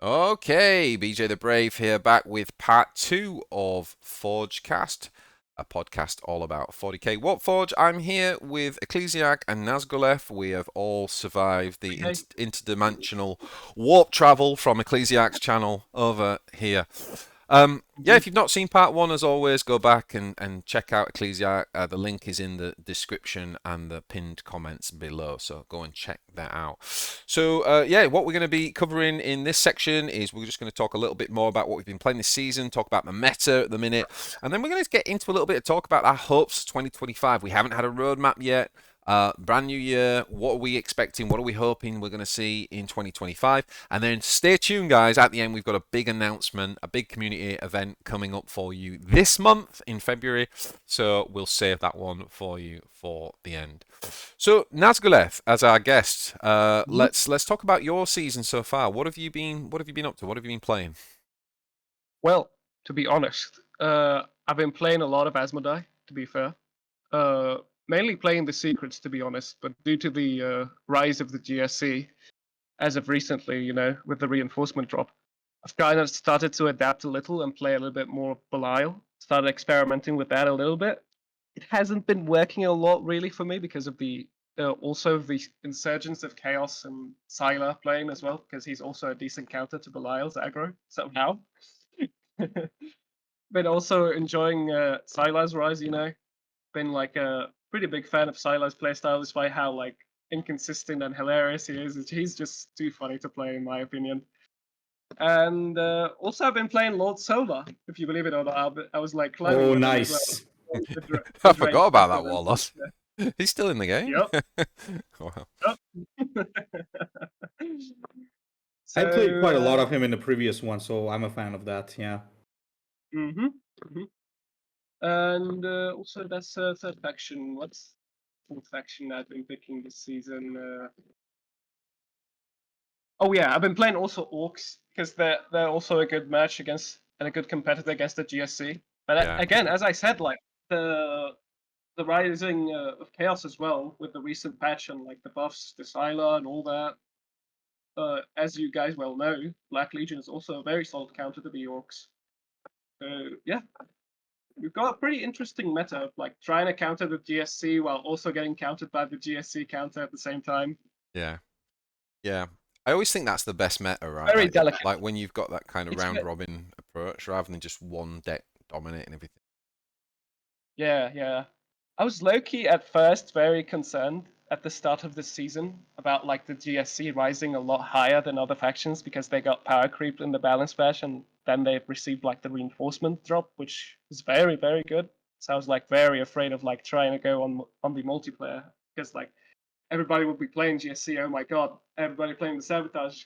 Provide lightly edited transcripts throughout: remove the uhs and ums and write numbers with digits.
Okay, BJ the Brave here, back with part 2 of FORGECAST, a podcast all about 40k Warpforge. I'm here with Ecclesiarch and Nazgulef. We have all survived the Hey. interdimensional warp travel from Ecclesiarch's channel over here. Yeah, if Indeed. you've not seen part 1, as always, go back and check out Ecclesiarch. The link is in the description and the pinned comments below, so go and check that out. So, yeah, what we're going to be covering in this section is we're just going to talk a little bit more about what we've been playing this season, talk about the meta at the minute, and then we're going to get into a little bit of talk about our hopes for 2025. We haven't had a roadmap yet. Brand new year. What are we expecting? What are we hoping we're going to see in 2025? And then stay tuned, guys. At the end, we've got a big announcement, a big community event coming up for you this month in February. So we'll save that one for you for the end. So Nazgulef, as our guest, Mhm. let's talk about your season so far. What have you been up to? What have you been playing? Well, to be honest, I've been playing a lot of Asmodai, to be fair. Mainly playing the secrets, to be honest, but due to the rise of the GSC, as of recently, with the reinforcement drop, I've kind of started to adapt a little and play a little bit more Belial. Started experimenting with that a little bit. It hasn't been working a lot really for me because of the also the insurgence of Chaos and Sylar playing as well, because he's also a decent counter to Belial's aggro somehow. Been also enjoying Sylar's rise, Been like a pretty big fan of Sylar's playstyle despite how like inconsistent and hilarious he is. He's just too funny to play in my opinion. And also I've been playing Lord Solar, if you believe it or not. I was like cloning Oh, with him as well. nice. I The forgot Drain about Scepter that, and Warloss. He's still in the game. Yep. Wow. Yep. I played So quite a lot of him in the previous one, so I'm a fan of that. Yeah. mhm, mhm. And also that's third faction. What's fourth faction I've been picking this season? Oh yeah, I've been playing also Orkz because they're also a good match against and a good competitor against the GSC. But Yeah. again, as I said, like the rising of chaos as well with the recent patch and like the buffs, the Sylar and all that. As you guys well know, Black Legion is also a very solid counter to the Orcs. So yeah, we've got a pretty interesting meta of like trying to counter the GSC while also getting countered by the GSC counter at the same time. Yeah. Yeah. I always think that's the best meta, right? Very delicate. Like when you've got that kind of It's round robin approach rather than just one deck dominating everything. yeah. I was low key at first very concerned at the start of the season about like the GSC rising a lot higher than other factions because they got power creep in the balance patch and then they received like the reinforcement drop, which is very good. So I was like very afraid of like trying to go on the multiplayer because like everybody would be playing GSC. Oh my god, everybody playing the sabotage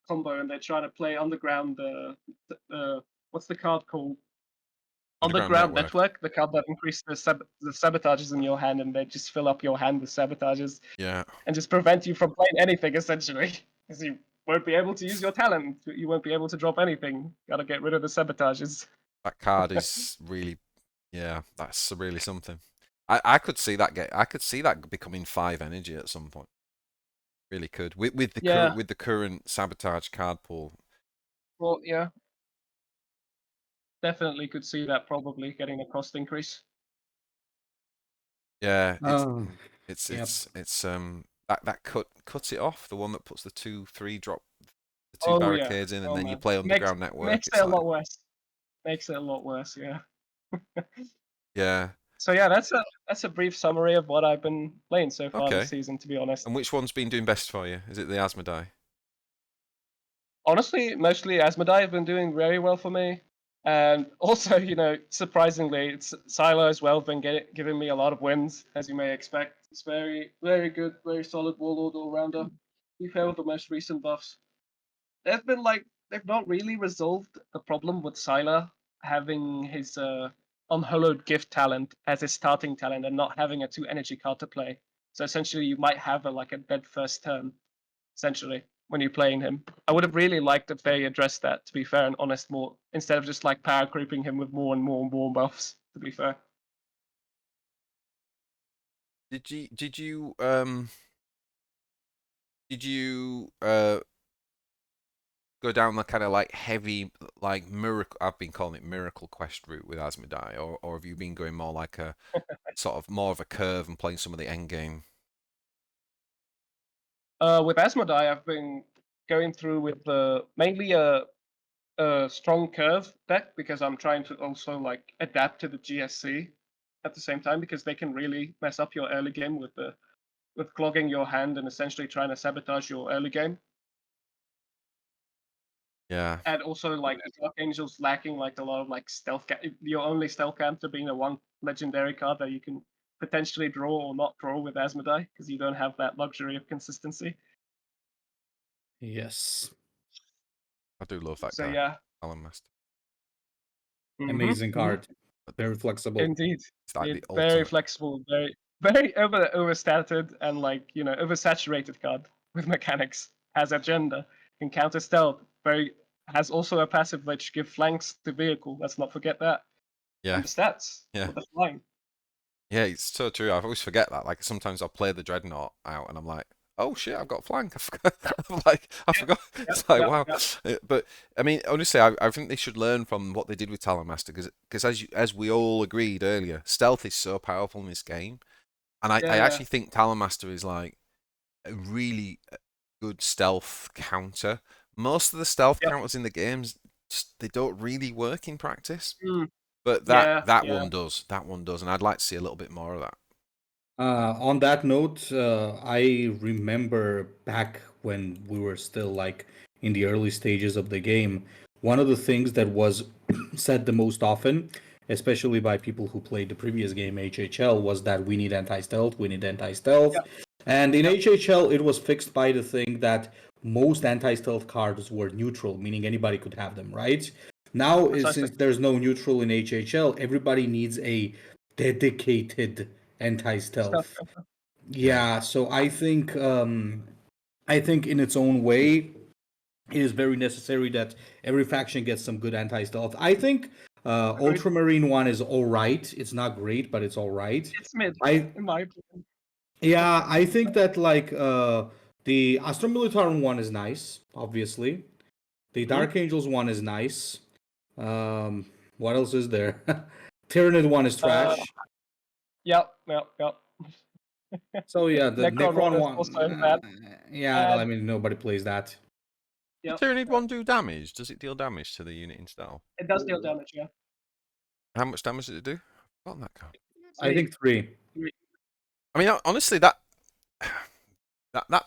combo and they're trying to play underground. What's the card called? Underground Underground network. network, the card that increases the sabotages in your hand, and they just fill up your hand with sabotages Yeah. and just prevent you from playing anything essentially, because you won't be able to use your talent. You won't be able to drop anything. Gotta get rid of the sabotages. That card is really, yeah, that's really something. I could see that I could see that becoming 5 energy at some point. Really could. With Yeah, the current sabotage card pool. well, yeah, definitely could see that probably getting a cost increase. Yeah, Oh, yep. it's that cuts it off, the one that puts the 2/3 drop the two Oh yeah, barricades in and oh then you man, play makes underground network. makes it It's a like, lot worse. Makes it a lot worse. Yeah. yeah. So yeah, that's a brief summary of what I've been playing so far this Okay. season. To be honest. And which one's been doing best for you? Is it the Asmodai? Honestly, mostly Asmodai have been doing very well for me. And also, surprisingly, it's Silo as well been giving me a lot of wins, as you may expect. It's very good, very solid warlord all rounder. We fair with the most recent buffs. They've been like they've not really resolved the problem with Sylar having his unhallowed gift talent as his starting talent and not having a 2 energy card to play. So essentially, you might have like a dead first turn essentially, when you're playing him. I would have really liked if they addressed that, to be fair and honest, more instead of just like power creeping him with more and more and more buffs, to be fair. Did you go down the kind of like heavy, like miracle? I've been calling it miracle quest route with Asmodai, or have you been going more like a sort of more of a curve and playing some of the end game? With Asmodai, I've been going through with mainly a strong curve deck because I'm trying to also like adapt to the GSC at the same time because they can really mess up your early game with clogging your hand and essentially trying to sabotage your early game. Yeah. And also like Dark Angel's lacking like a lot of like stealth. Your only stealth counter being a one legendary card that you can potentially draw or not draw with Asmodai because you don't have that luxury of consistency. Yes. I do love that So guy, yeah, Alan Master. Amazing card. Very flexible. Indeed, It's like the very ultimate. flexible, very overstated and like oversaturated card with mechanics. Has agenda, can counter stealth. Has also a passive which give flanks to vehicle. Let's not forget that. Yeah. And the stats Yeah. for the flying. Yeah, it's so true. I always forget that. Like sometimes I'll play the Dreadnought out and I'm like, oh shit, I've got flank. I forgot. I forgot. It's like, wow. But I mean, honestly, I think they should learn from what they did with Talon Master because as we all agreed earlier, stealth is so powerful in this game, and I actually think Talon Master is like a really good stealth counter. Most of the stealth counters in the games they don't really work in practice. But that one does. That one does, and I'd like to see a little bit more of that. On that note, I remember back when we were still like in the early stages of the game, one of the things that was said the most often, especially by people who played the previous game HHL, was that we need anti-stealth, we need anti-stealth. And in HHL, it was fixed by the thing that most anti-stealth cards were neutral, meaning anybody could have them, right? Now, since there's no neutral in HHL, everybody needs a dedicated anti-stealth. Yeah, so I think in its own way, it is very necessary that every faction gets some good anti-stealth. I think Ultramarine one is all right. It's not great, but it's all right. It's mid, in my opinion. Yeah, I think that like the Astra Militarum one is nice, obviously. The Dark Angels one is nice. What else is there? Tyranid one is trash. Yep. So yeah, the Necron one. Also bad. Yeah, I mean nobody plays that. Does Tyranid one do damage? Does it deal damage to the unit in stealth? It does deal damage, yeah. How much damage does it do? I've forgotten that card. I think 3. I mean, honestly, that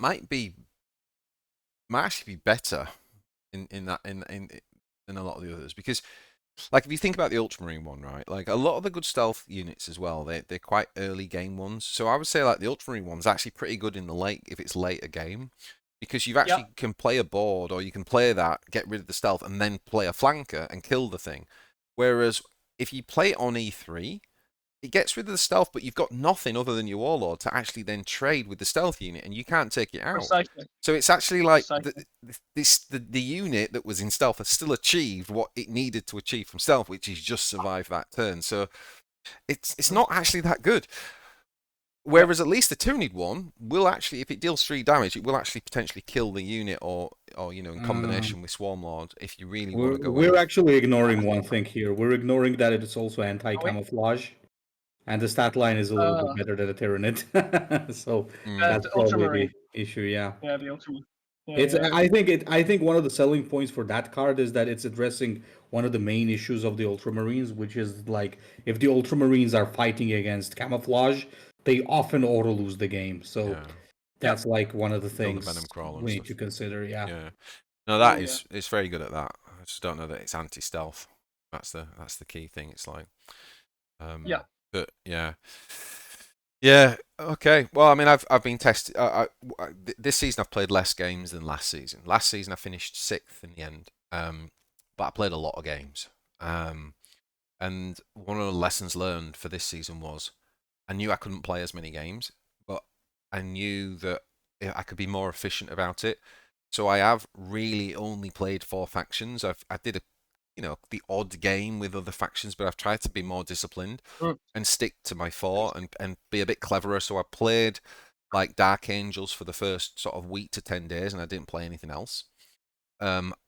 might actually be better in a lot of the others because, like, if you think about the Ultramarine one, right? Like a lot of the good stealth units as well, they're quite early game ones. So I would say like the Ultramarine one's actually pretty good in the late if it's later game. Because you actually can play a board, or you can play that, get rid of the stealth, and then play a flanker and kill the thing. Whereas if you play it on E3, it gets rid of the stealth, but you've got nothing other than your Warlord to actually then trade with the stealth unit, and you can't take it out. Precisely. So it's actually like the unit that was in stealth has still achieved what it needed to achieve from stealth, which is just survive that turn. So it's not actually that good. Whereas at least the Tyranid one will actually, if it deals 3 damage, it will actually potentially kill the unit, or in combination with Swarmlord, if you really want to go. We're actually ignoring one thing here. We're ignoring that it is also anti-camouflage, and the stat line is a little bit better than the Tyranid. So that's probably the issue. Yeah. Yeah, the Ultramarine. I think one of the selling points for that card is that it's addressing one of the main issues of the Ultramarines, which is like if the Ultramarines are fighting against camouflage, they often auto lose the game. So that's like one of the things we need to consider. Yeah. No, that is it's very good at that. I just don't know that it's anti-stealth. That's the key thing. It's like but yeah. Okay. Well, I mean, I've been tested. This season I've played less games than last season. Last season I finished 6th in the end. But I played a lot of games. And one of the lessons learned for this season was I knew I couldn't play as many games, but I knew that I could be more efficient about it. So I have really only played 4 factions. I did the odd game with other factions, but I've tried to be more disciplined and stick to my 4 and be a bit cleverer. So I played like Dark Angels for the first sort of week to 10 days, and I didn't play anything else.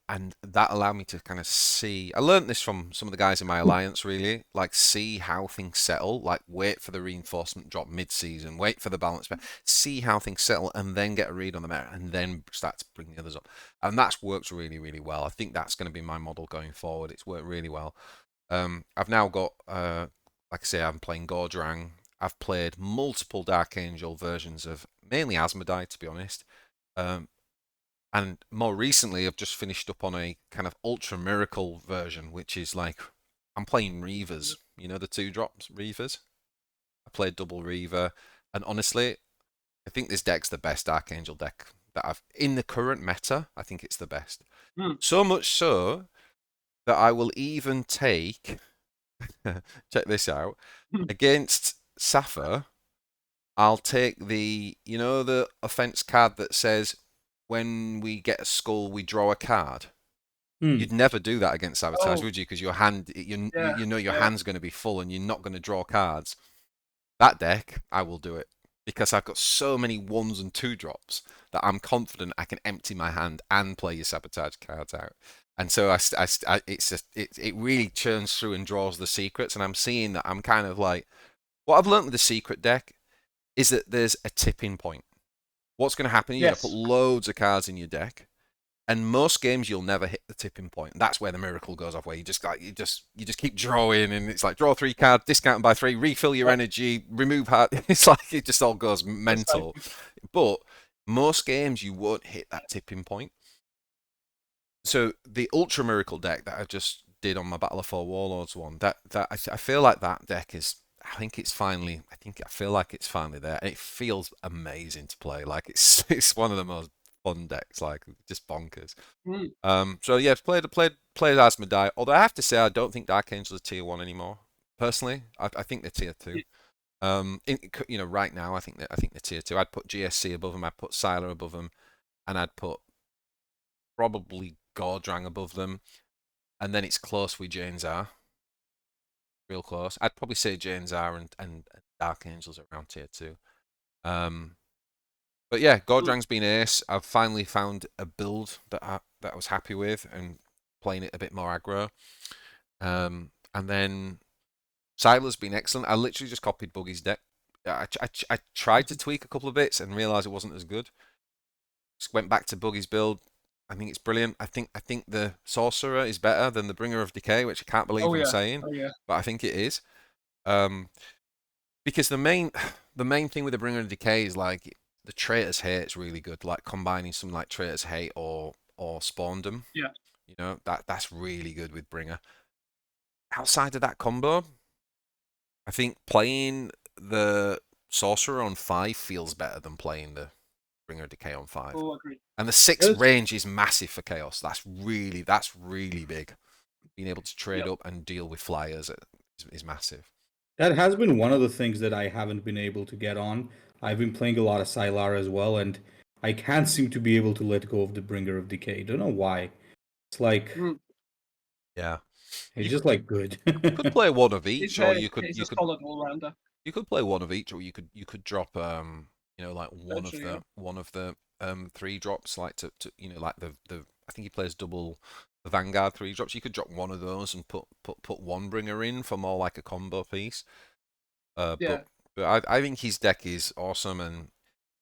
and that allowed me to kind of see. I learned this from some of the guys in my alliance, really. Like, see how things settle. Like, wait for the reinforcement drop mid-season, wait for the balance, see how things settle, and then get a read on the meta, and then start to bring the others up. And that's worked really, really well. I think that's going to be my model going forward. It's worked really well. I've now got, like I say, I'm playing Gordrang. I've played multiple Dark Angel versions of mainly Asmodai, to be honest. And more recently, I've just finished up on a kind of Ultra Miracle version, which is like, I'm playing Reavers, you know, the 2-drops Reavers. I played double Reaver, and honestly, I think this deck's the best Archangel deck that I've, in the current meta, I think it's the best. So much so that I will even take, check this out, against Sappho, I'll take the, you know, the offense card that says, when we get a skull, we draw a card. You'd never do that against Sabotage, would you? Because your hand, you know your hand's going to be full and you're not going to draw cards. That deck, I will do it. Because I've got so many 1s and 2-drops that I'm confident I can empty my hand and play your Sabotage cards out. And so it really churns through and draws the secrets. And I'm seeing that I'm kind of like, what I've learned with the secret deck is that there's a tipping point. What's going to happen? You're going to put loads of cards in your deck, and most games you'll never hit the tipping point. That's where the miracle goes off, where you just keep drawing, and it's like draw 3 cards, discount them by 3, refill your energy, remove heart. It's like it just all goes mental. But most games you won't hit that tipping point. So the Ultra Miracle deck that I just did on my Battle of 4 Warlords one, that I feel like that deck is. I feel like it's finally there. It feels amazing to play. Like it's one of the most fun decks, like just bonkers. So yeah, played Asmodai. Although I have to say, I don't think Dark Angels are tier 1 anymore. Personally, I think they're tier 2. You know, right now I think they're tier 2. I'd put GSC above them. I'd put Sylar above them, and I'd put probably Gordrang above them, and then it's close with Janezar. Real close. I'd probably say Janezar and Dark Angels around tier 2. But yeah, Gordrang's been ace. I've finally found a build that I was happy with, and playing it a bit more aggro. And then Sylar's been excellent. I literally just copied Buggy's deck. I tried to tweak a couple of bits and realised it wasn't as good. Just went back to Buggy's build. I think it's brilliant. I think the Sorcerer is better than the Bringer of Decay, which I can't believe I'm saying, but I think it is. Because the main thing with the Bringer of Decay is like the Traitor's Hate is really good, like combining some like Traitor's Hate or Spawndom. Yeah. You know, that's really good with Bringer. Outside of that combo, I think playing the Sorcerer on 5 feels better than playing the Bringer of Decay on 5. Oh, agreed. And the 6 range is massive for Chaos. That's really big. Being able to trade up and deal with flyers is massive. That has been one of the things that I haven't been able to get on. I've been playing a lot of Sylar as well, and I can't seem to be able to let go of the Bringer of Decay. Don't know why. It's like, yeah, it's just like good. You could play one of each, or you could solid all-rounder. You could play one of each, or you could drop you know, like one of the 3-drops, like to you know, like the I think he plays double the Vanguard 3-drops. You could drop one of those and put one Bringer in for more like a combo piece. But I think his deck is awesome, and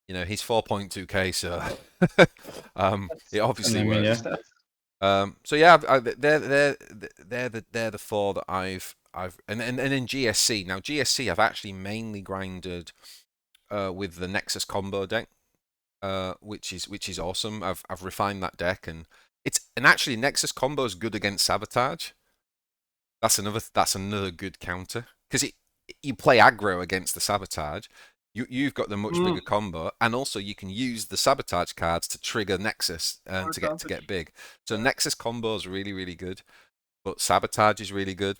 you know, he's 4.2k, so it obviously works. So yeah, they're the 4 that I've and in GSC. Now GSC I've actually mainly grinded with the Nexus combo deck, which is awesome. I've refined that deck, and actually Nexus combo is good against Sabotage. That's another good counter, because you play aggro against the Sabotage. You've got the much bigger combo, and also you can use the Sabotage cards to trigger Nexus to get big. So Nexus combo is really, really good, but Sabotage is really good.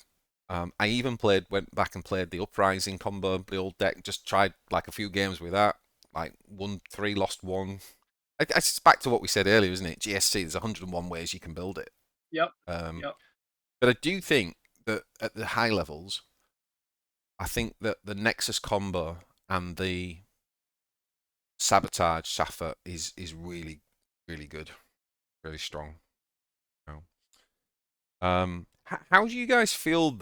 I even went back and played the Uprising combo, the old deck. Just tried like a few games with that. Like won 3, lost 1. It's back to what we said earlier, isn't it? GSC, there's 101 ways you can build it. Yep. But I do think that at the high levels, I think that the Nexus combo and the Sabotage Sappho is really, really good, really strong. How do you guys feel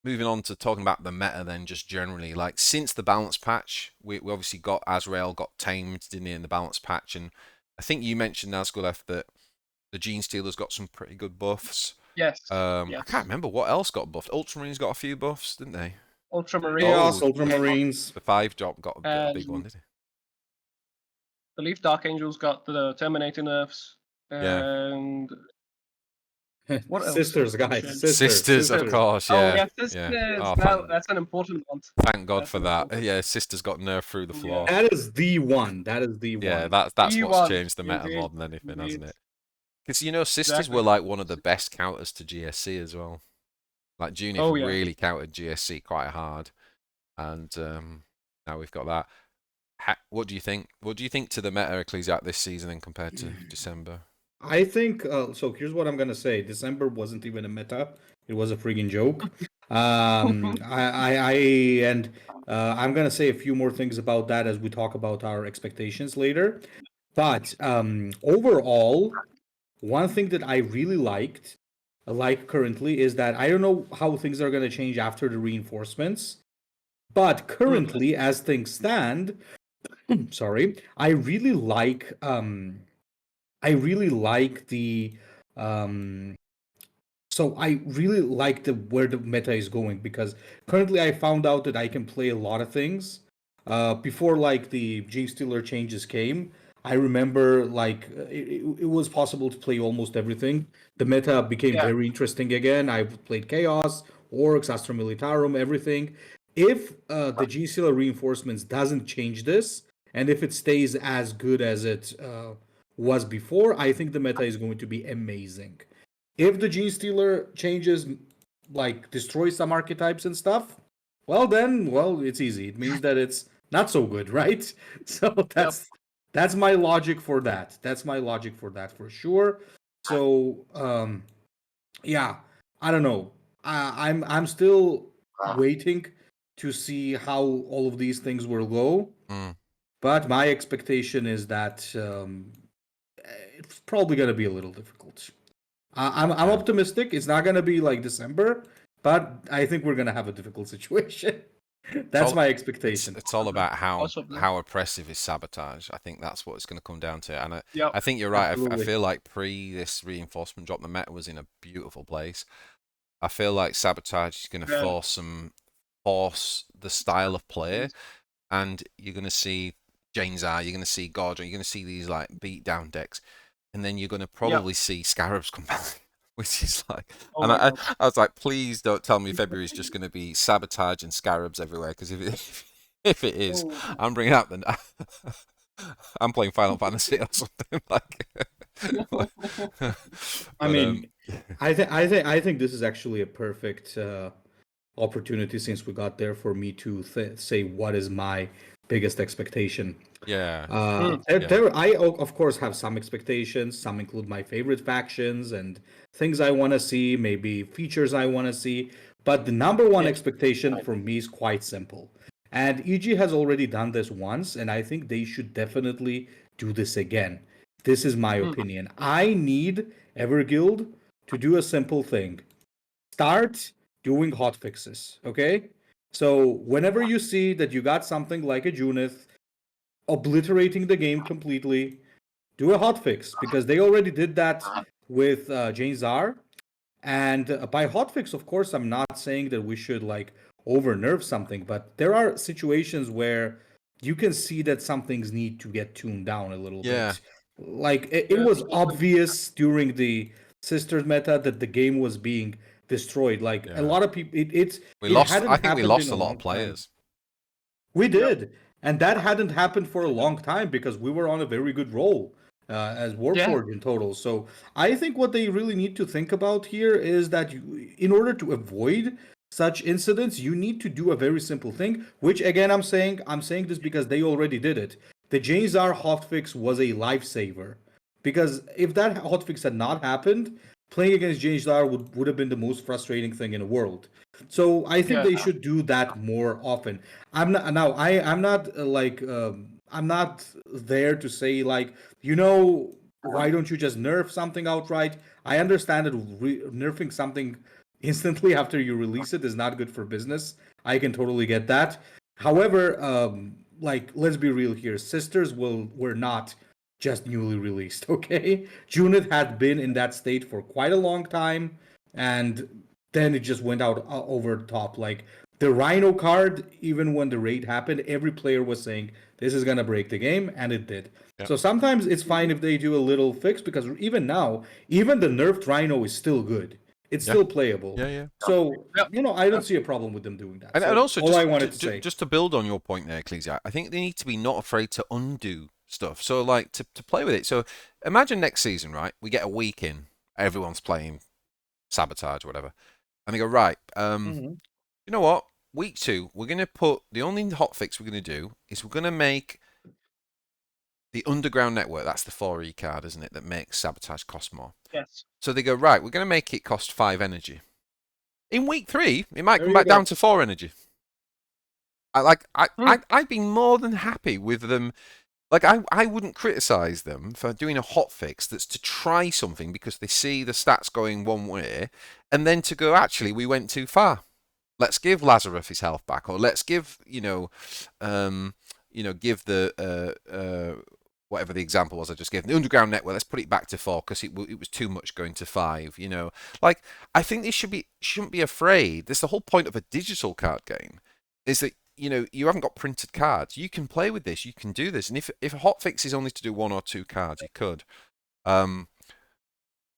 moving on to talking about the meta then, just generally, like since the balance patch, we obviously got Azrael got tamed, didn't he, in the balance patch, and I think you mentioned Nazgulef that the Gene Stealer's got some pretty good buffs. Yes. I can't remember what else got buffed. Ultramarines got a few buffs, didn't they? Ultramarines. Chaos, Ultramarines. The 5-drop got a big one, did he? I believe Dark Angels got the Terminator nerfs. Yeah. And what else? Sisters, guys. Sisters, of course, yeah. Oh, yeah, Sisters. Oh, That's an important one. Thank God for that. Yeah, Sisters got nerfed through the floor. That is the one. That is the one. Yeah, that's what's one, changed the meta indeed, more than anything, indeed. hasn't it? Because, you know, Sisters Exactly. were like one of the best counters to GSC as well. Like, Junif really countered GSC quite hard. And now we've got that. What do you think? What do you think to the meta Ecclesiarch this season and compared to December? I think so. Here's what I'm gonna say. December wasn't even a meta; it was a freaking joke. I'm gonna say a few more things about that as we talk about our expectations later. But overall, one thing that I really like currently, is that I don't know how things are gonna change after the reinforcements, but currently, as things stand, sorry, I really like the so I really like where the meta is going, because currently I found out that I can play a lot of things. Before like the Gene Stealer changes came, I remember like it was possible to play almost everything. The meta became very interesting again. I played Chaos, Orkz, Astra Militarum, everything. If the Gene Stealer reinforcements doesn't change this, and if it stays as good as it was before, I think the meta is going to be amazing. If the Gene Stealer changes, like destroys some archetypes and stuff, well, it's easy. It means that it's not so good, right? So that's my logic for that. That's my logic for that for sure. So yeah, I don't know. I'm still waiting to see how all of these things will go. But my expectation is that it's probably going to be a little difficult. I'm optimistic. It's not going to be like December, but I think we're going to have a difficult situation. That's my expectation. It's all about how oppressive is sabotage. I think that's what it's going to come down to. And I think you're right. I feel like pre this reinforcement drop, the meta was in a beautiful place. I feel like sabotage is going to force the style of play, and you're going to see Janezar, you're going to see Gordon, you're going to see these like beat down decks, and then you're going to probably see Scarabs come back, which is like, I was like, please don't tell me February is just going to be sabotage and Scarabs everywhere, because if it is, I'm bringing out I'm playing Final Fantasy or something like. I mean, I think this is actually a perfect opportunity, since we got there, for me to say what is my biggest expectation. I of course have some expectations. Some include my favorite factions and things I want to see, maybe features I want to see. But the number one expectation for me is quite simple. And EG has already done this once, and I think they should definitely do this again. This is my opinion. I need Everguild to do a simple thing. Start doing hotfixes, okay? So whenever you see that you got something like a Junith obliterating the game completely, do a hotfix, because they already did that with Janezar. And by hotfix, of course, I'm not saying that we should like over nerf something, but there are situations where you can see that some things need to get tuned down a little bit. Like it was obvious during the Sisters meta that the game was being destroyed. Like a lot of people, I think we lost a lot of players. We did, and that hadn't happened for a long time, because we were on a very good roll as Warpforge in total. So I think what they really need to think about here is that in order to avoid such incidents, you need to do a very simple thing. Which again, I'm saying this because they already did it. The Janezar hotfix was a lifesaver, because if that hotfix had not happened, playing against Janezar would have been the most frustrating thing in the world. So I think they should do that more often. I'm not there to say like, why don't you just nerf something outright? I understand that nerfing something instantly after you release it is not good for business. I can totally get that. However, like, let's be real here. Sisters were not just newly released, okay? Junith had been in that state for quite a long time, and then it just went out over the top. Like, the Rhino card, even when the raid happened, every player was saying, this is gonna break the game, and it did. Yep. So sometimes it's fine if they do a little fix, because even now, even the nerfed Rhino is still good. It's still playable. Yeah. So, I don't see a problem with them doing that. And, So and also, all I wanted to say. just to build on your point there, Ecclesia, I think they need to be not afraid to undo stuff. So, like, to play with it. So, imagine next season, right? We get a week in, everyone's playing Sabotage or whatever. And they go, right, you know what? Week 2, we're going to put, the only hotfix we're going to do is we're going to make the underground network, that's the 4E card, isn't it, that makes Sabotage cost more. Yes. So they go, right, we're going to make it cost 5 energy. In week 3, it might There come you back go. down to 4 energy. I'd be more than happy with them. Like, I wouldn't criticize them for doing a hotfix that's to try something because they see the stats going one way, and then to go, actually, we went too far. Let's give Lazarus his health back, or let's give, give the whatever the example was I just gave, the underground network, let's put it back to 4 because it was too much going to 5. Like, I think they shouldn't be afraid. That's the whole point of a digital card game, is that you haven't got printed cards. You can play with this. You can do this. And if a hotfix is only to do 1 or 2 cards, you could. Yeah,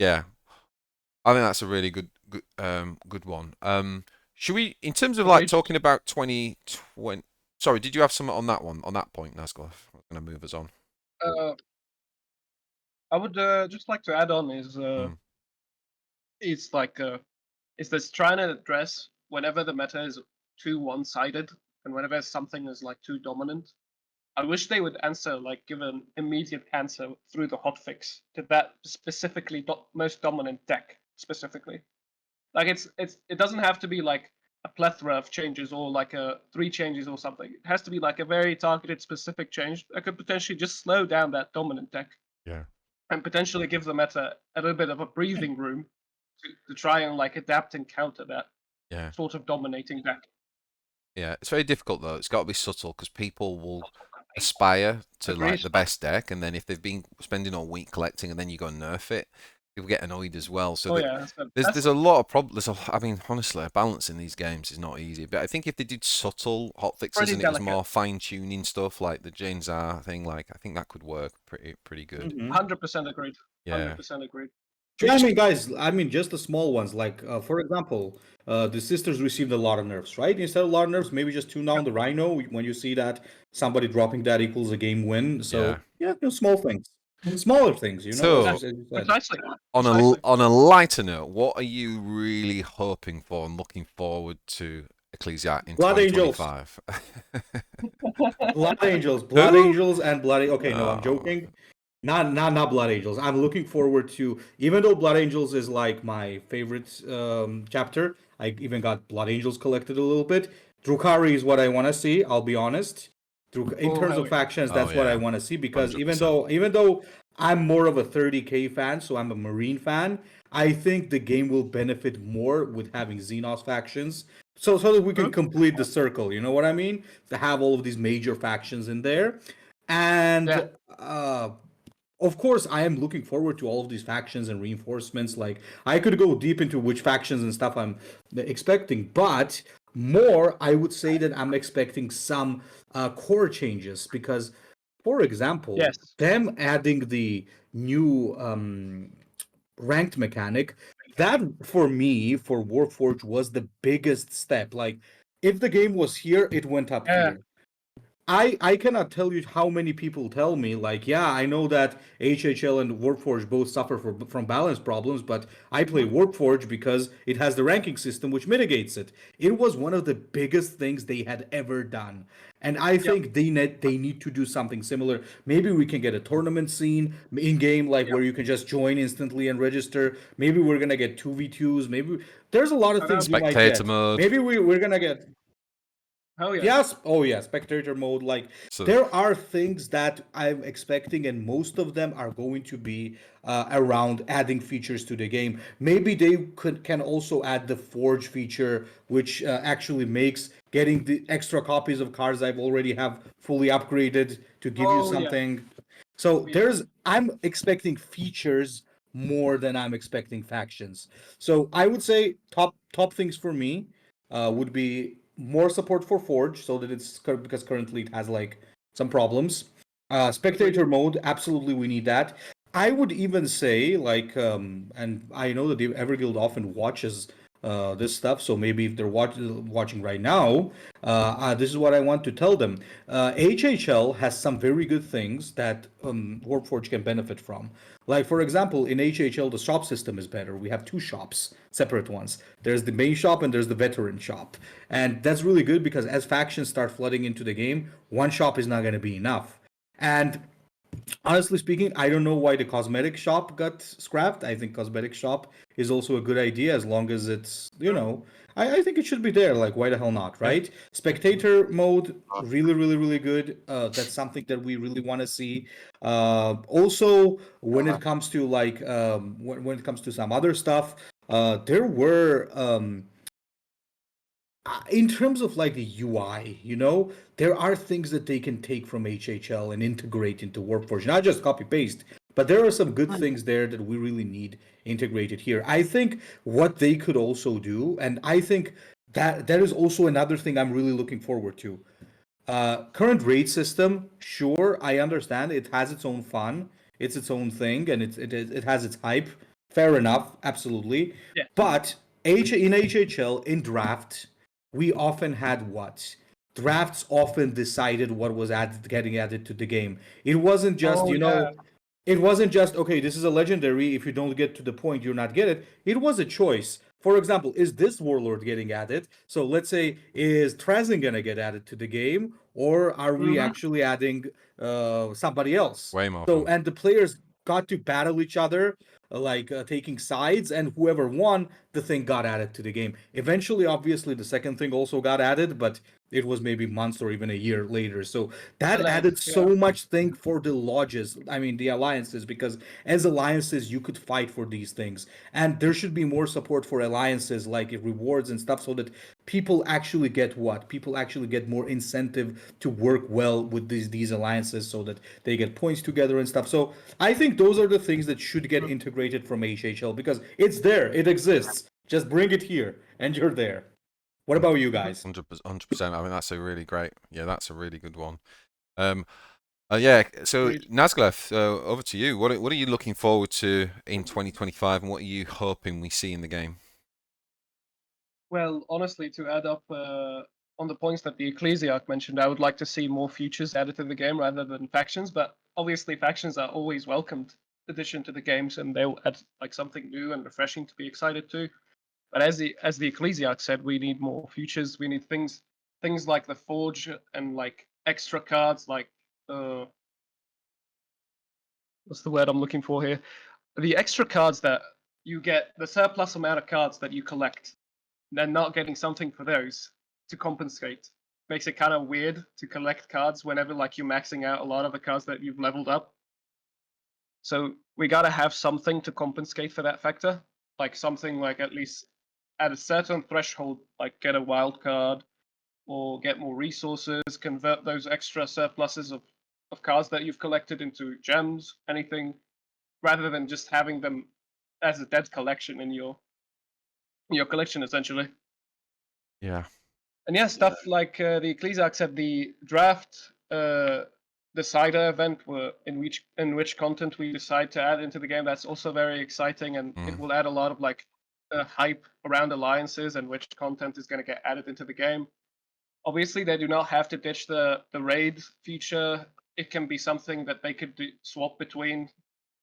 I think that's a really good one. Should we, in terms of like talking about 2020? Sorry, did you have something on that one? On that point, Nazgul? I'm going to move us on. I would just like to add on is it's this trying to address whenever the meta is too one-sided and whenever something is like too dominant. I wish they would give an immediate answer through the hotfix to that specifically most dominant deck specifically. Like it doesn't have to be like a plethora of changes or like 3 changes or something. It has to be like a very targeted specific change that could potentially just slow down that dominant deck. Yeah. And potentially give the meta a little bit of a breathing room to try and like adapt and counter that sort of dominating deck. Yeah, it's very difficult though. It's got to be subtle because people will aspire to like the best deck, and then if they've been spending all week collecting, and then you go and nerf it, people get annoyed as well. So there's a lot of problems. I mean, honestly, balancing these games is not easy. But I think if they did subtle hotfixes and it was more fine tuning stuff like the Jane Czar thing, like I think that could work pretty good. 100% agreed. Yeah. 100% agreed. Yeah, I mean, guys, just the small ones. Like, for example, the sisters received a lot of nerfs, right? Instead of a lot of nerfs, maybe just tune down the Rhino when you see that somebody dropping that equals a game win. So, small things. Smaller things, So, precisely. On a lighter note, what are you really hoping for and looking forward to, Ecclesia, in Blood 2025? Blood Angels, and Blood. Okay, no, I'm joking. Not Blood Angels. I'm looking forward to, even though Blood Angels is like my favorite chapter. I even got Blood Angels collected a little bit. Drukhari is what I want to see. I'll be honest. In terms of factions, that's what I want to see, because 100%. even though I'm more of a 30k fan, so I'm a Marine fan, I think the game will benefit more with having Xenos factions, so that we can complete the circle. You know what I mean? To have all of these major factions in there, and of course, I am looking forward to all of these factions and reinforcements. Like, I could go deep into which factions and stuff I'm expecting, but more, I would say that I'm expecting some core changes, because, for example, them adding the new ranked mechanic, that for me, for Warpforge, was the biggest step. Like, if the game was here, it went up here. I cannot tell you how many people tell me, like, yeah, I know that HHL and Warpforge both suffer from balance problems, but I play Warpforge because it has the ranking system which mitigates it. It was one of the biggest things they had ever done. And I think they need to do something similar. Maybe we can get a tournament scene in-game, like where you can just join instantly and register. Maybe we're going to get 2v2s. Maybe there's a lot of things you might get. Mode. Maybe we're going to get... Oh yeah. Yes. Oh yeah, spectator mode. Like So there are things that I'm expecting, and most of them are going to be around adding features to the game. Maybe they can also add the forge feature, which actually makes getting the extra copies of cards I've already have fully upgraded to give you Oh yeah. something. So Yeah. I'm expecting features more than I'm expecting factions. So I would say top things for me would be more support for Forge, so that because currently it has like some problems. Agreed. Spectator mode, absolutely we need that. I would even say like, and I know that the Everguild often watches this stuff, so maybe if they're watching right now, this is what I want to tell them. HHL has some very good things that Warpforge can benefit from. Like, for example, in HHL, the shop system is better. We have two shops, separate ones. There's the main shop and there's the veteran shop. And that's really good because as factions start flooding into the game, one shop is not going to be enough. And honestly speaking, I don't know why the cosmetic shop got scrapped. I think cosmetic shop is also a good idea as long as it's, I think it should be there. Like, why the hell not, yeah, right? Spectator mode, really, really, really good. That's something that we really want to see. Also, when it comes to like, when it comes to some other stuff, there were in terms of like the UI, there are things that they can take from HHL and integrate into Warpforge, not just copy paste, but there are some good things there that we really need integrated here. I think what they could also do, and I think that is also another thing I'm really looking forward to. Current raid system, sure, I understand it has its own fun, it's its own thing, and it has its hype. Fair enough, absolutely. Yeah. But in HHL in draft, we often had what? Drafts often decided what was getting added to the game. It wasn't just, Oh yeah. it wasn't just, okay, this is a legendary. If you don't get to the point, you're not get it. It was a choice. For example, is this warlord getting added? So let's say, is Trazin gonna get added to the game, or are we Mm-hmm. actually adding somebody else? way more So fun. and the players got to battle each other, like taking sides, and whoever won, the thing got added to the game. Eventually, obviously, the second thing also got added, but it was maybe months or even a year later. So that Alliance. added Yeah. so much thing for the lodges. I mean, the alliances, because as alliances, you could fight for these things, and there should be more support for alliances, like rewards and stuff, so that people actually get what people actually get more incentive to work well with these alliances, so that they get points together and stuff. So I think those are the things that should get integrated from HHL because it's there, it exists. Just bring it here, and you're there. What about you guys? 100%. I mean, that's a really great. Yeah, that's a really good one. Yeah. So Agreed. Nazglef, over to you. What are you looking forward to in 2025, and what are you hoping we see in the game? Well, honestly, to add up on the points that the Ecclesiarch mentioned, I would like to see more features added to the game rather than factions. But obviously, factions are always welcomed addition to the games, and they'll add like something new and refreshing to be excited to. But as the Ecclesiarch said, we need more features. We need things like the Forge and like extra cards, like what's the word I'm looking for here? The extra cards that you get, the surplus amount of cards that you collect, then not getting something for those to compensate makes it kind of weird to collect cards whenever like you're maxing out a lot of the cards that you've leveled up. So we gotta have something to compensate for that factor, like something like at least at a certain threshold, like get a wild card or get more resources, convert those extra surpluses of cards that you've collected into gems, anything, rather than just having them as a dead collection in your collection essentially. Yeah. And yeah, stuff like the Ecclesiarch said, the draft decider event in which content we decide to add into the game. That's also very exciting, and it will add a lot of like hype around alliances and which content is going to get added into the game. Obviously, they do not have to ditch the raid feature. It can be something that they could swap between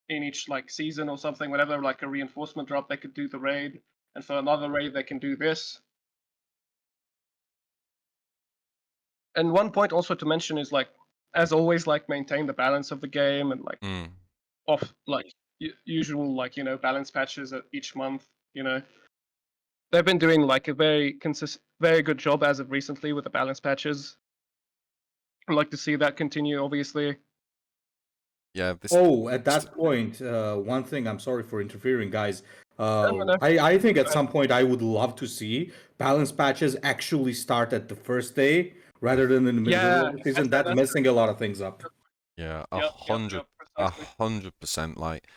in each like season or something. Whenever like a reinforcement drop, they could do the raid, and for another raid, they can do this. And one point also to mention is like, as always, like maintain the balance of the game and like off like usual like balance patches at each month. they've been doing like a very good job as of recently with the balance patches. I'd like to see that continue, obviously. Yeah. At that point, one thing, I'm sorry for interfering, guys. No. I think at some point I would love to see balance patches actually start at the first day rather than in the middle of the season. That's messing a lot of things up. Yeah, Precisely. 100%. Like,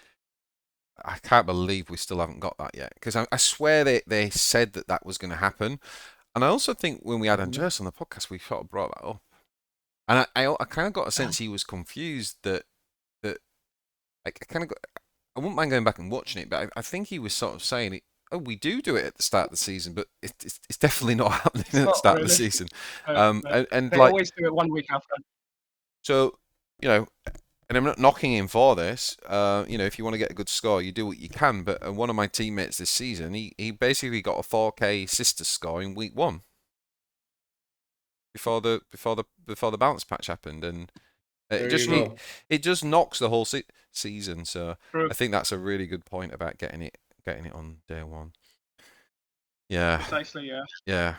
I can't believe we still haven't got that yet, because I swear they said that was going to happen, and I also think when we had Andreas on the podcast, we sort of brought that up, and I kind of got a sense he was confused that I kind of got. I wouldn't mind going back and watching it, but I think he was sort of saying it. Oh, we do it at the start of the season, but it's definitely not happening at the start of the season. No. And they like, always do it 1 week after. So, and I'm not knocking him for this. If you want to get a good score, you do what you can. But one of my teammates this season, he basically got a 4K sister score in week 1 before the balance patch happened, and it just knocks the whole season. So True. I think that's a really good point about getting it on day 1. Yeah. Precisely. Yeah. Yeah.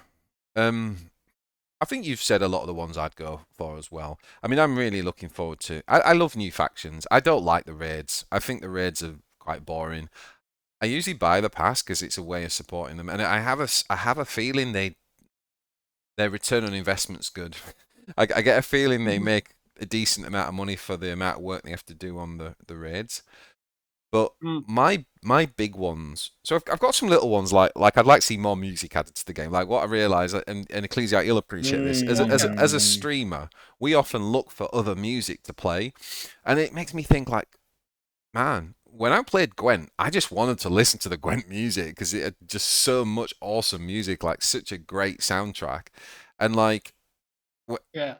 I think you've said a lot of the ones I'd go for as well. I mean, I'm really looking forward to. I love new factions. I don't like the raids. I think the raids are quite boring. I usually buy the pass because it's a way of supporting them, and I have a feeling their return on investment's good. I get a feeling they make a decent amount of money for the amount of work they have to do on the raids. But my big ones, so I've got some little ones like I'd like to see more music added to the game. Like what I realise, and Ecclesiarch, you'll appreciate this, as a streamer, we often look for other music to play, and it makes me think like, man, when I played Gwent, I just wanted to listen to the Gwent music because it had just so much awesome music, like such a great soundtrack, and like.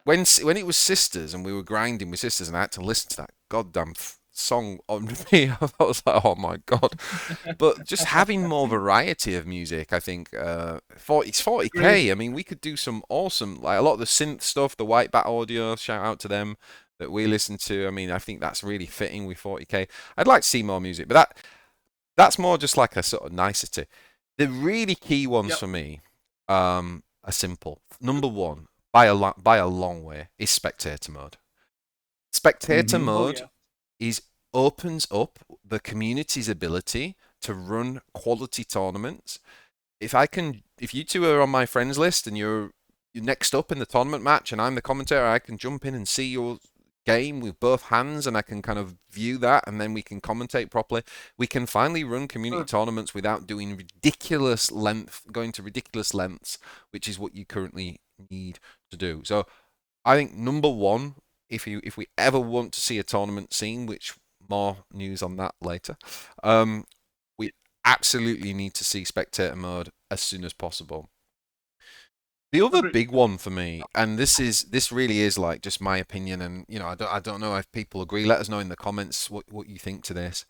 When it was Sisters and we were grinding with Sisters and I had to listen to that goddamn song on me, I was like, oh my god. But just having more variety of music, I think it's 40k. I mean, we could do some awesome, like a lot of the synth stuff, the White Bat audio, shout out to them, that we listen to. I mean, I think that's really fitting with 40k. I'd like to see more music, but that's more just like a sort of nicety. The really key ones for me are simple. Number 1, by a long way, is spectator mode. Spectator mode opens up the community's ability to run quality tournaments. If you two are on my friends list and you're next up in the tournament match and I'm the commentator, I can jump in and see your game with both hands and I can kind of view that and then we can commentate properly. We can finally run community tournaments without doing going to ridiculous lengths, which is what you currently need to do. So I think number 1, if we ever want to see a tournament scene, which more news on that later, we absolutely need to see spectator mode as soon as possible. The other big one for me, and this really is like just my opinion, and I don't know if people agree. Let us know in the comments what you think to this.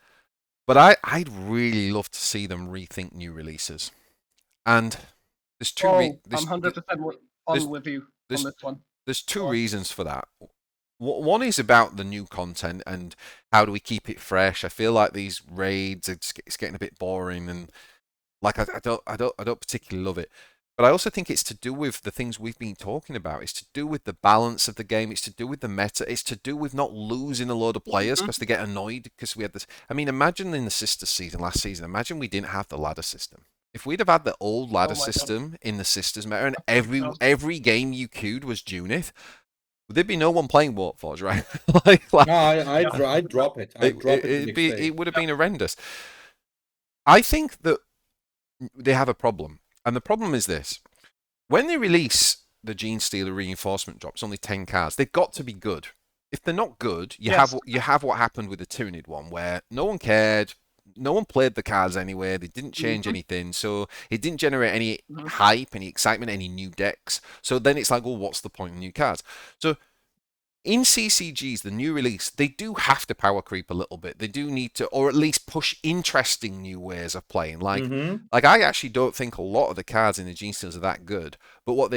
But I'd really love to see them rethink new releases. And there's two. I'm 100% on with you on this one. There's 2 reasons for that. One is about the new content and how do we keep it fresh. I feel like these raids, it's getting a bit boring, and like I don't particularly love it. But I also think it's to do with the things we've been talking about. It's to do with the balance of the game. It's to do with the meta. It's to do with not losing a load of players because they get annoyed because we had this. I mean, imagine in the Sisters season last season. Imagine we didn't have the ladder system. If we'd have had the old ladder system in the Sisters meta and every game you queued was Junith, there'd be no one playing Warpforge, right? No, I'd drop it. It would have been horrendous. I think that they have a problem. And the problem is this. When they release the Gene Stealer reinforcement drops, only 10 cards, they've got to be good. If they're not good, you have what happened with the Tyranid one, where no one cared, no one played the cards anyway, they didn't change anything, so it didn't generate any hype, any excitement, any new decks. So then it's like, well, what's the point of new cards? So in CCGs, the new release, they do have to power creep a little bit. They do need to, or at least push interesting new ways of playing. Like I actually don't think a lot of the cards in the Gene Stealers are that good. But what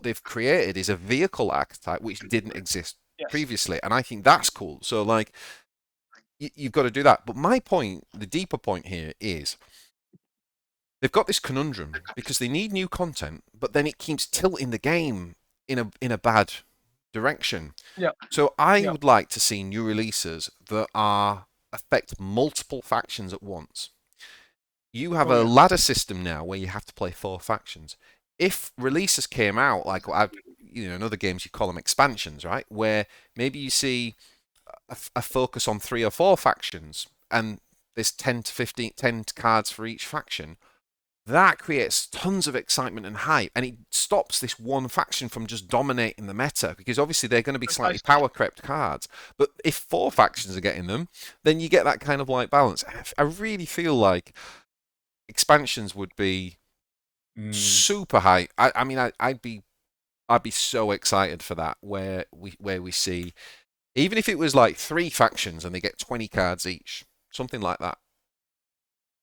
they've created is a vehicle archetype which didn't exist previously, and I think that's cool. So like, you've got to do that. But my point, the deeper point here is, they've got this conundrum because they need new content, but then it keeps tilting the game in a bad direction. Yeah. So I Yeah. would like to see new releases that affect multiple factions at once. You have a ladder system now where you have to play 4 factions. If releases came out like in other games you call them expansions, right? Where maybe you see a focus on 3 or 4 factions and there's 10 cards for each faction. That creates tons of excitement and hype, and it stops this one faction from just dominating the meta, because obviously they're going to be slightly power crept cards. But if 4 factions are getting them, then you get that kind of like balance. I really feel like expansions would be super high. I mean, I'd be so excited for that, where we see, even if it was like 3 factions and they get 20 cards each, something like that.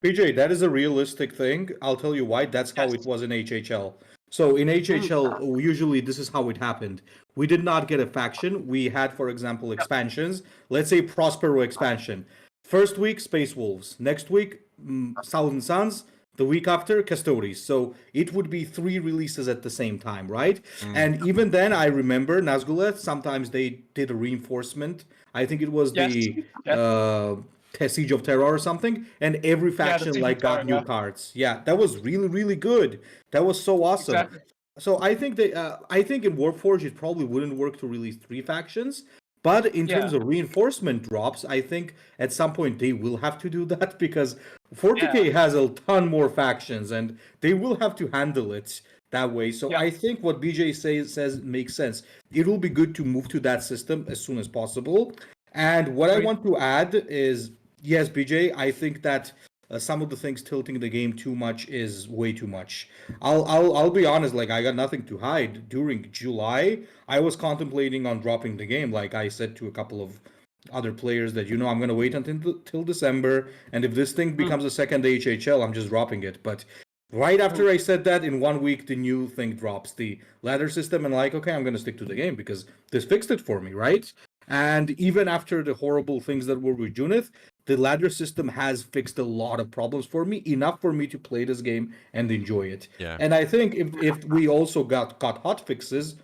PJ, that is a realistic thing. I'll tell you why. That's how it was in HHL. So in HHL, usually this is how it happened. We did not get a faction. We had, for example, expansions. Let's say Prospero expansion. First week, Space Wolves. Next week, Thousand Suns. The week after, Custodes. So it would be 3 releases at the same time, right? And even then, I remember Nazguleth, sometimes they did a reinforcement. I think it was the Siege of Terror or something, and every faction got new cards. Yeah, that was really, really good. That was so awesome. Exactly. So I think I think in Warpforge it probably wouldn't work to release 3 factions, but in terms of reinforcement drops, I think at some point they will have to do that, because 40k has a ton more factions and they will have to handle it that way. So I think what BJ says makes sense. It will be good to move to that system as soon as possible. And what I want to add is, yes, BJ, I think that some of the things tilting the game too much is way too much. I'll be honest, like, I got nothing to hide. During July, I was contemplating on dropping the game. Like I said to a couple of other players that, I'm going to wait until December, and if this thing becomes a second HHL, I'm just dropping it. But right after I said that, in 1 week, the new thing drops, the ladder system, and like, okay, I'm going to stick to the game because this fixed it for me, right? And even after the horrible things that were with Junith, the ladder system has fixed a lot of problems for me, enough for me to play this game and enjoy it. Yeah. And I think if we also got hot fixes,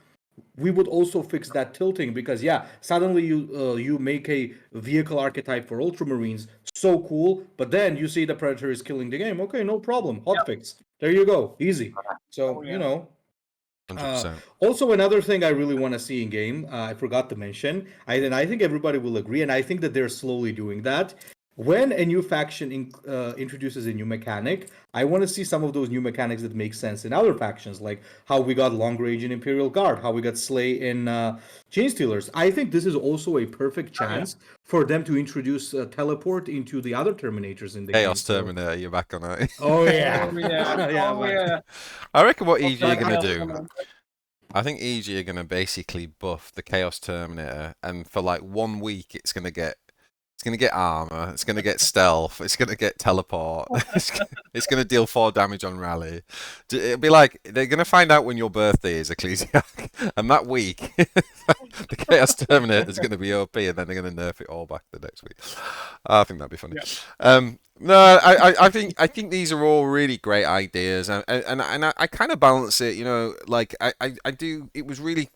we would also fix that tilting, because suddenly you make a vehicle archetype for ultramarines, so cool, but then you see the predator is killing the game. Okay, no problem, hot fix. There you go, easy. So 100%. Also, another thing I really want to see in game, I forgot to mention, and I think everybody will agree, and I think that they're slowly doing that. When a new faction introduces a new mechanic, I want to see some of those new mechanics that make sense in other factions, like how we got Long Range in Imperial Guard, how we got Slay in Chain Stealers. I think this is also a perfect chance for them to introduce Teleport into the other Terminators in the Chaos game. Terminator, you're back on it. Oh, yeah. I reckon what EG are going to do, I think EG are going to basically buff the Chaos Terminator, and for like 1 week it's going to get armor, it's going to get stealth, it's going to get teleport, it's going to deal 4 damage on rally. It'll be like, they're going to find out when your birthday is, Ecclesiarch, and that week, the Chaos Terminator is going to be OP, and then they're going to nerf it all back the next week. I think that'd be funny. No, I think these are all really great ideas, and I kind of balance it, like I do. It was really,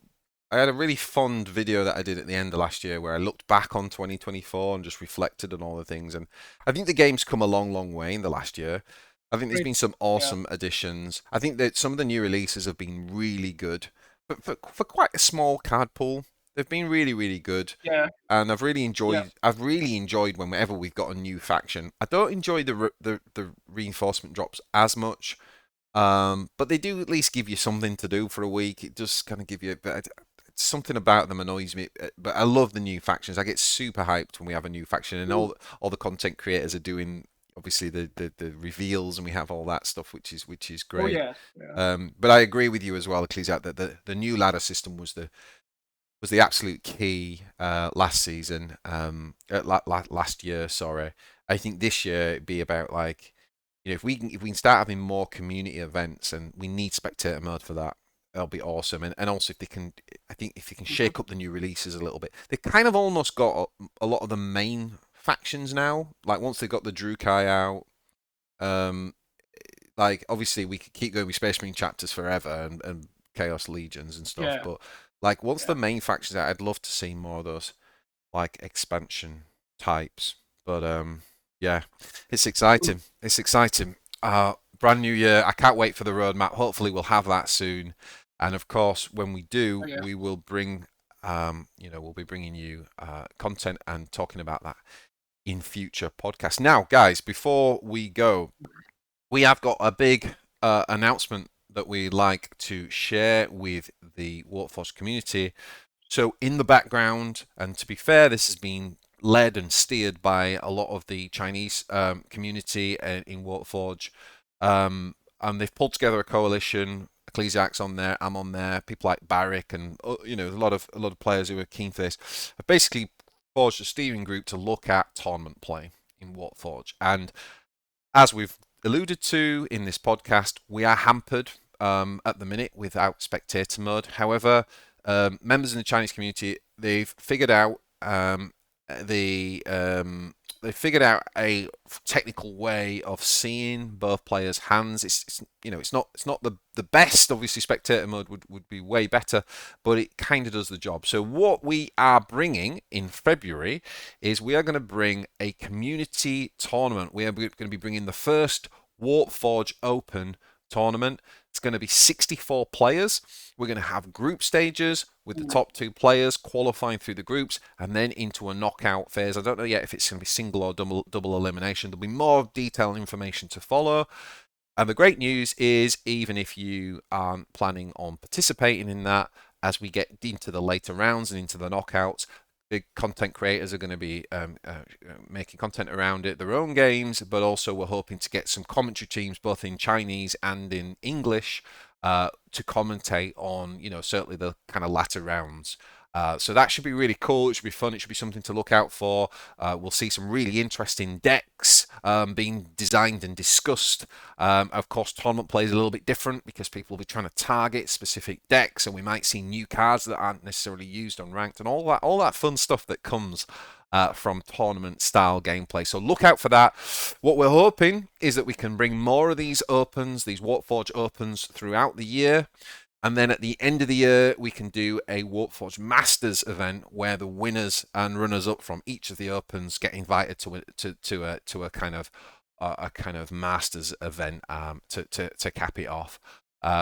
I had a really fond video that I did at the end of last year where I looked back on 2024 and just reflected on all the things. And I think the game's come a long, long way in the last year. I think there's been some awesome additions. I think that some of the new releases have been really good, but for quite a small card pool, they've been really, really good. Yeah. And I've really enjoyed whenever we've got a new faction. I don't enjoy the reinforcement drops as much, but they do at least give you something to do for a week. It does kind of give you something about them annoys me, but I love the new factions. I get super hyped when we have a new faction, and all the content creators are doing obviously the reveals, and we have all that stuff, which is great. But I agree with you as well, Ecclesiarch, that the new ladder system was the absolute key last season, last year. Sorry, I think this year it'd be about, like, if we can start having more community events, and we need spectator mode for that. That'll be awesome, and also if they can shake up the new releases a little bit. They've kind of almost got a lot of the main factions now. Like once they got the Drukai out, like obviously we could keep going with Space Marine chapters forever and Chaos Legions and stuff, Yeah. but like once the Yeah. main factions out, I'd love to see more of those like expansion types. But yeah, it's exciting. It's exciting. Brand new year. I can't wait for the roadmap. Hopefully we'll have that soon. And of course, when we do, Oh, yeah. we will bring we'll be bringing you content and talking about that in future podcasts. Now, guys, before we go, we have got a big announcement that we'd like to share with the Warpforge community. So in the background, and to be fair, this has been led and steered by a lot of the Chinese community in Warpforge, and they've pulled together a coalition. Ecclesiarch's on there, I'm on there, people like Barrick, and a lot of players who are keen for this have basically forged a steering group to look at tournament play in Warpforge. And as we've alluded to in this podcast, we are hampered at the minute without spectator mode. However, members in the Chinese community, they've figured out they figured out a technical way of seeing both players' hands. It's not the best. Obviously, spectator mode would be way better, but it kind of does the job. So what we are bringing in February is we are going to bring a community tournament. We are going to be bringing the first Warpforge Open tournament. It's going to be 64 players. We're going to have group stages with the top 2 players qualifying through the groups and then into a knockout phase. I don't know yet if it's going to be single or double elimination. There'll be more detailed information to follow. And the great news is, even if you aren't planning on participating in that, as we get into the later rounds and into the knockouts, the content creators are going to be making content around it, their own games, but also we're hoping to get some commentary teams both in Chinese and in English to commentate on, certainly the kind of latter rounds. So that should be really cool. It should be fun. It should be something to look out for. We'll see some really interesting decks being designed and discussed. Of course, tournament play is a little bit different because people will be trying to target specific decks, and we might see new cards that aren't necessarily used on ranked, and all that fun stuff that comes from tournament style gameplay. So look out for that. What we're hoping is that we can bring more of these opens, these Warpforge opens throughout the year. And then at the end of the year, we can do a Warpforge Masters event where the winners and runners-up from each of the opens get invited to a kind of Masters event to cap it off.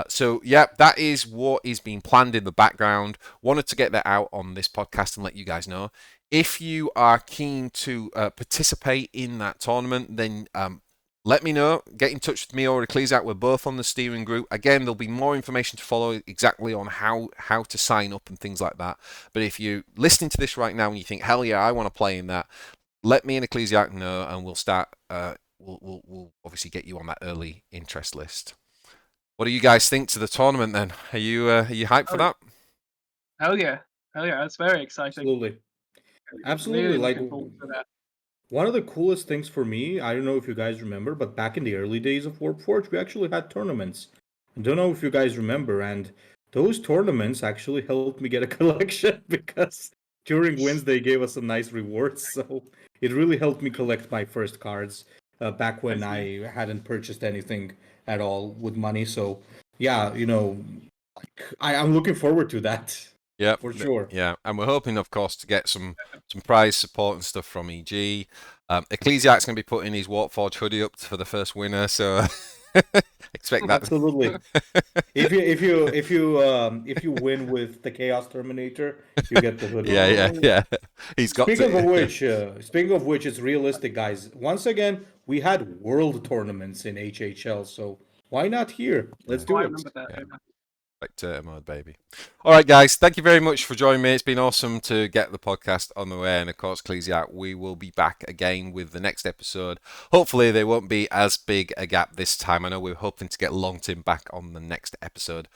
So yeah, that is what is being planned in the background. Wanted to get that out on this podcast and let you guys know. If you are keen to participate in that tournament, then let me know. Get in touch with me or Ecclesiarch. We're both on the steering group. Again, there'll be more information to follow exactly on how to sign up and things like that. But if you're listening to this right now and you think, hell yeah, I want to play in that, let me and Ecclesiarch know, and we'll start. We'll obviously get you on that early interest list. What do you guys think to the tournament then? Are you hyped for that? Hell yeah. That's very exciting. Absolutely. Really Like, looking forward to that. one of the coolest things for me, I don't know if you guys remember, but back in the early days of Warpforge, we actually had tournaments. I don't know if you guys remember, and those tournaments actually helped me get a collection because during wins they gave us some nice rewards. So it really helped me collect my first cards back when I hadn't purchased anything at all with money. So yeah, I'm looking forward to that. Yeah, for sure. Yeah, and we're hoping, of course, to get some prize support and stuff from EG. Ecclesiarch's going to be putting his Warpforge hoodie up for the first winner, so expect that. Absolutely. if you win with the Chaos Terminator, you get the hoodie. Yeah. He's got. Speaking of which, it's realistic, guys. Once again, we had world tournaments in HHL, so why not here? Let's do it. I remember that. Yeah. Spectator mode, baby. All right, guys. Thank you very much for joining me. It's been awesome to get the podcast on the way. And of course, Ecclesiarch, we will be back again with the next episode. Hopefully, there won't be as big a gap this time. I know we're hoping to get Longtim back on the next episode.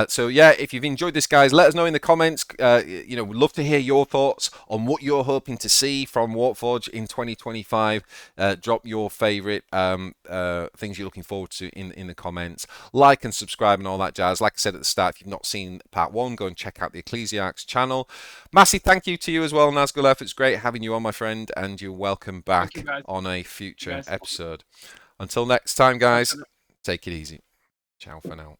So yeah, if you've enjoyed this, guys, let us know in the comments. We'd love to hear your thoughts on what you're hoping to see from Warpforge in 2025. Drop your favorite things you're looking forward to in the comments. Like and subscribe and all that jazz. Like I said at the start, if you've not seen part 1, go and check out the Ecclesiarch's channel. Massive thank you to you as well, Nazgulef. It's great having you on, my friend, and you're welcome back on a future episode. Until next time, guys, Take it easy. Ciao for now.